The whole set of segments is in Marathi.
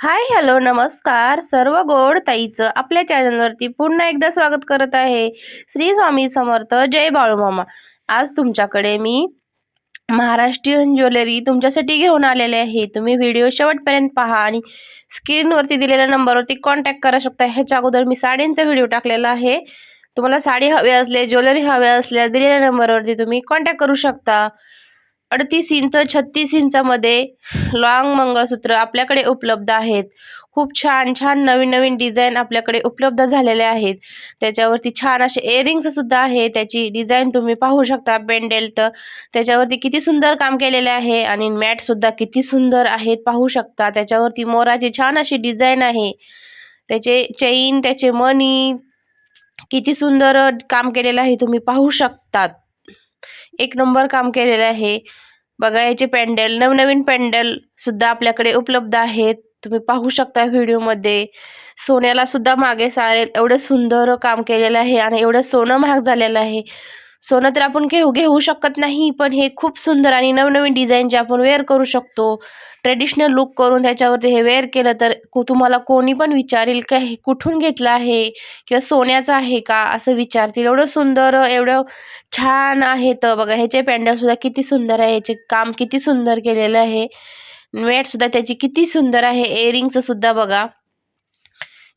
हाय हॅलो नमस्कार सर्व गोड ताईचं आपल्या चॅनलवरती पुन्हा एकदा स्वागत करत आहे। श्री स्वामी समर्थ जय बाळूमामा। आज तुमच्याकडे मी महाराष्ट्रीयन ज्वेलरी तुमच्यासाठी घेऊन आलेले आहे। तुम्ही व्हिडिओ शेवटपर्यंत पहा आणि स्क्रीनवरती दिलेल्या नंबरवरती कॉन्टॅक्ट करू शकता। ह्याच्या अगोदर मी साड्यांचा व्हिडिओ टाकलेला आहे। तुम्हाला साडी हवी असले ज्वेलरी हवी असल्यास दिलेल्या नंबरवरती तुम्ही कॉन्टॅक्ट करू शकता। 38 इंच 36 इंचामध्ये लॉंग मंगळसूत्र आपल्याकडे उपलब्ध आहेत। खूप छान छान नवीन नवीन डिझाईन आपल्याकडे उपलब्ध झालेले आहेत। त्याच्यावरती छान असे इयरिंग्स सुद्धा आहे। त्याची डिझाईन तुम्ही पाहू शकता। पेंडेल तर त्याच्यावरती किती सुंदर काम केलेले आहे आणि मॅट सुद्धा किती सुंदर आहेत पाहू शकता। त्याच्यावरती मोराची छान अशी डिझाईन आहे। त्याचे चेन त्याचे मणी किती सुंदर काम केलेलं आहे तुम्ही पाहू शकतात। एक नंबर काम केलेलं आहे। बघा याचे पेंडल नवनवीन पेंडल सुद्धा आपल्याकडे उपलब्ध आहेत। तुम्ही पाहू शकता व्हिडिओमध्ये। सोन्याला सुद्धा मागे सारे एवढे सुंदर काम केलेलं आहे आणि एवढं सोनं महाग झालेलं आहे। सोनं तर आपण घेऊ शकत नाही, पण हे खूप सुंदर आणि नवनवीन डिझाईनचे आपण वेअर करू शकतो। ट्रेडिशनल लुक करून त्याच्यावरती हे वेअर केलं तर तुम्हाला कोणी पण विचारेल का हे कुठून घेतलं आहे किंवा सोन्याचं आहे का असं विचारतील। एवढं सुंदर एवढं छान आहे। तर बघा ह्याचे पेंडल सुद्धा किती सुंदर आहे। ह्याचे काम किती सुंदर केलेलं आहे। मॅट सुद्धा त्याची किती सुंदर आहे। इयरिंग्स सुद्धा बघा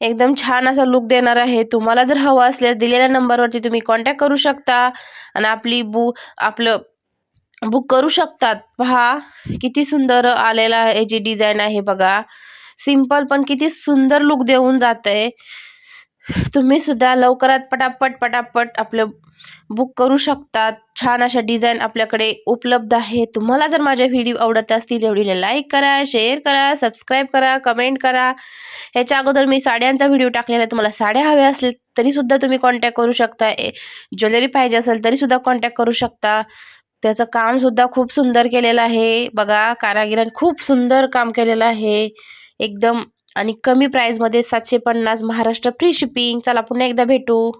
एकदम छान असा लुक देणार आहे। तुम्हाला जर हवं असल्यास दिलेल्या नंबरवरती तुम्ही कॉन्टॅक्ट करू शकता आणि आपलं बुक करू शकतात। पहा किती सुंदर आलेला आहे। याची डिझाईन आहे बघा। सिंपल पण किती सुंदर लुक देऊन जाते। तुम्ही सुद्धा लवकरात पटापट आपलं बुक करू शकतात। छान अशा डिझाईन आपल्याकडे उपलब्ध आहे। तुम्हाला जर माझे व्हिडिओ आवडत असतील व्हिडिओला लाईक करा, शेअर करा, सबस्क्राईब करा, कमेंट करा। ह्याच्या अगोदर मी साड्यांचा व्हिडिओ टाकलेला आहे। तुम्हाला साड्या हव्या असतील तरी सुद्धा तुम्ही कॉन्टॅक्ट करू शकता। ज्वेलरी पाहिजे असेल तरी सुद्धा कॉन्टॅक्ट करू शकता। त्याचं काम सुद्धा खूप सुंदर केलेलं आहे। बघा कारागिरांनी खूप सुंदर काम केलेलं आहे एकदम आणि कमी प्राइस मध्ये 750 महाराष्ट्र फ्री शिपिंग। चला पुन्हा एकदा भेटू।